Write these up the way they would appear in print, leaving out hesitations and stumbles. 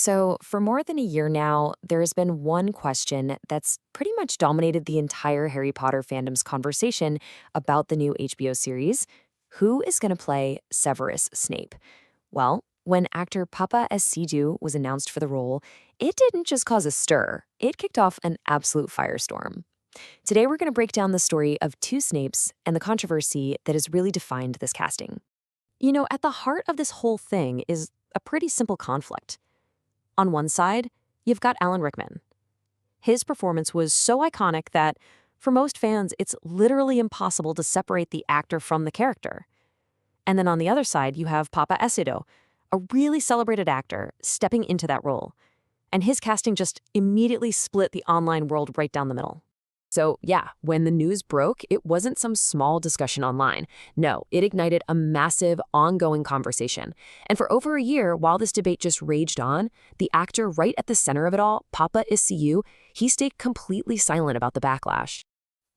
So, for more than a year now, there has been one question that's pretty much dominated the entire Harry Potter fandom's conversation about the new HBO series. Who is going to play Severus Snape? Well, when actor Paapa Essiedu was announced for the role, it didn't just cause a stir, it kicked off an absolute firestorm. Today, we're going to break down the story of two Snapes and the controversy that has really defined this casting. At the heart of this whole thing is a pretty simple conflict. On one side, you've got Alan Rickman. His performance was so iconic that, for most fans, it's literally impossible to separate the actor from the character. And then on the other side, you have Paapa Essiedu, a really celebrated actor, stepping into that role. And his casting just immediately split the online world right down the middle. So yeah, when the news broke, it wasn't some small discussion online. No, it ignited a massive, ongoing conversation. And for over a year, while this debate just raged on, the actor right at the center of it all, Paapa Essiedu, he stayed completely silent about the backlash.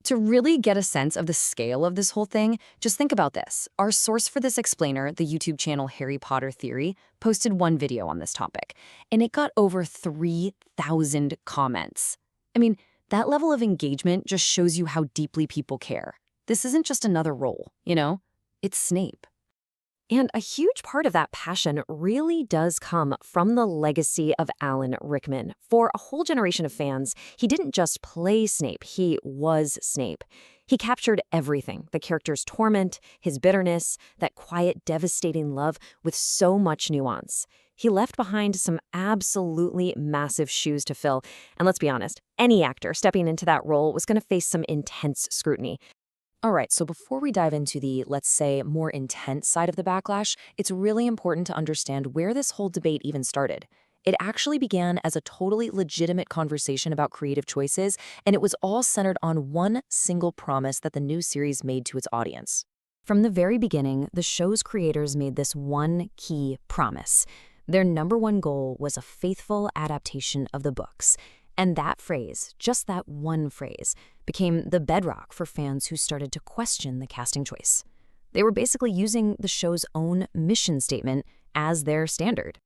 To really get a sense of the scale of this whole thing, just think about this. Our source for this explainer, the YouTube channel Harry Potter Theory, posted one video on this topic, and it got over 3,000 comments. I mean, that level of engagement just shows you how deeply people care. This isn't just another role, It's Snape. And a huge part of that passion really does come from the legacy of Alan Rickman. For a whole generation of fans, he didn't just play Snape, he was Snape. He captured everything, the character's torment, his bitterness, that quiet, devastating love with so much nuance. He left behind some absolutely massive shoes to fill. And let's be honest, any actor stepping into that role was going to face some intense scrutiny. All right, so before we dive into the, let's say, more intense side of the backlash, it's really important to understand where this whole debate even started. It actually began as a totally legitimate conversation about creative choices, and it was all centered on one single promise that the new series made to its audience. From the very beginning, the show's creators made this one key promise. Their number one goal was a faithful adaptation of the books. And that phrase, just that one phrase, became the bedrock for fans who started to question the casting choice. They were basically using the show's own mission statement as their standard.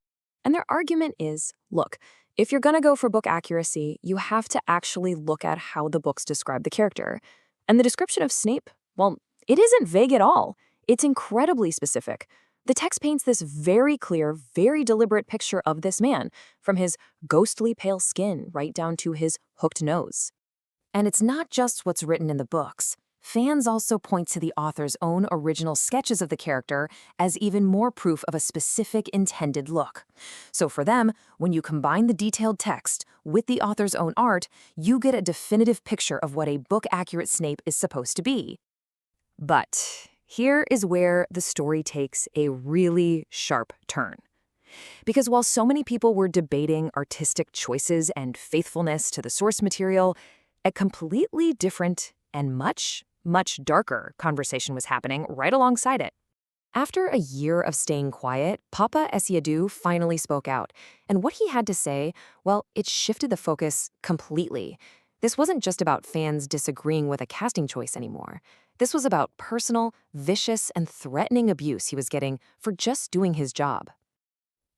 And their argument is, look, if you're going to go for book accuracy, you have to actually look at how the books describe the character. And the description of Snape, well, it isn't vague at all. It's incredibly specific. The text paints this very clear, very deliberate picture of this man, from his ghostly pale skin right down to his hooked nose. And it's not just what's written in the books. Fans also point to the author's own original sketches of the character as even more proof of a specific intended look. So for them, when you combine the detailed text with the author's own art, you get a definitive picture of what a book-accurate Snape is supposed to be. But here is where the story takes a really sharp turn. Because while so many people were debating artistic choices and faithfulness to the source material, a completely different and much darker conversation was happening right alongside it. After a year of staying quiet, Paapa Essiedu finally spoke out. And what he had to say, well, it shifted the focus completely. This wasn't just about fans disagreeing with a casting choice anymore. This was about personal, vicious, and threatening abuse he was getting for just doing his job.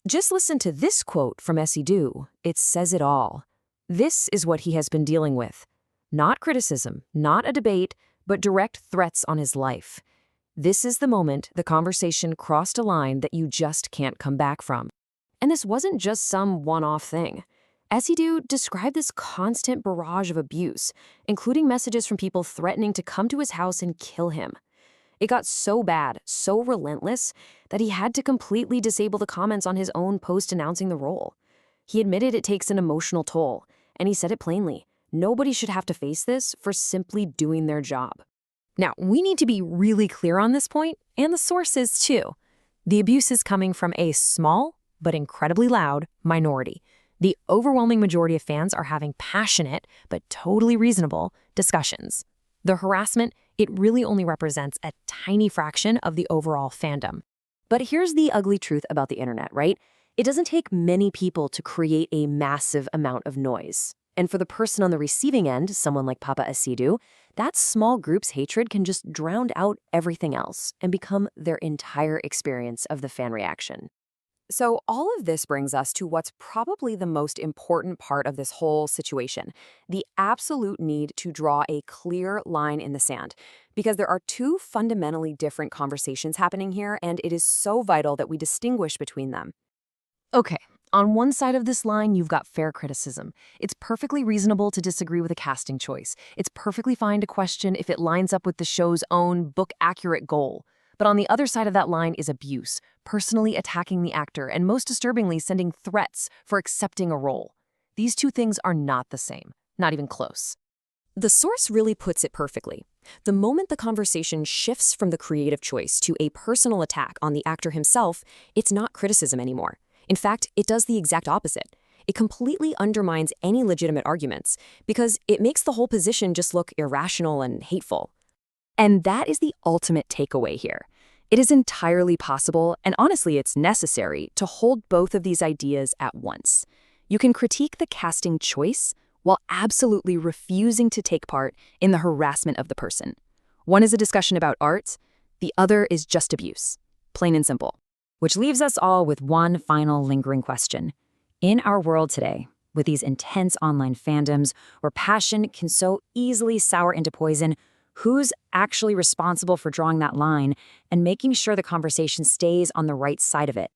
Just listen to this quote from Essiedu. It says it all. This is what he has been dealing with. Not criticism, not a debate, but direct threats on his life. This is the moment the conversation crossed a line that you just can't come back from. And this wasn't just some one-off thing. Essiedu described this constant barrage of abuse, including messages from people threatening to come to his house and kill him. It got so bad, so relentless, that he had to completely disable the comments on his own post announcing the role. He admitted it takes an emotional toll, and he said it plainly. Nobody should have to face this for simply doing their job. Now, we need to be really clear on this point, and the sources too. The abuse is coming from a small, but incredibly loud, minority. The overwhelming majority of fans are having passionate, but totally reasonable, discussions. The harassment, it really only represents a tiny fraction of the overall fandom. But here's the ugly truth about the internet, right? It doesn't take many people to create a massive amount of noise. And for the person on the receiving end, someone like Paapa Essiedu, that small group's hatred can just drown out everything else and become their entire experience of the fan reaction. So, all of this brings us to what's probably the most important part of this whole situation: the absolute need to draw a clear line in the sand. Because there are two fundamentally different conversations happening here, and it is so vital that we distinguish between them. Okay, on one side of this line, you've got fair criticism. It's perfectly reasonable to disagree with a casting choice. It's perfectly fine to question if it lines up with the show's own book-accurate goal. But on the other side of that line is abuse, personally attacking the actor, and most disturbingly, sending threats for accepting a role. These two things are not the same, not even close. The source really puts it perfectly. The moment the conversation shifts from the creative choice to a personal attack on the actor himself, it's not criticism anymore. In fact, it does the exact opposite. It completely undermines any legitimate arguments because it makes the whole position just look irrational and hateful. And that is the ultimate takeaway here. It is entirely possible, and honestly, it's necessary, to hold both of these ideas at once. You can critique the casting choice while absolutely refusing to take part in the harassment of the person. One is a discussion about art, the other is just abuse. Plain and simple. Which leaves us all with one final lingering question. In our world today, with these intense online fandoms where passion can so easily sour into poison, who's actually responsible for drawing that line and making sure the conversation stays on the right side of it?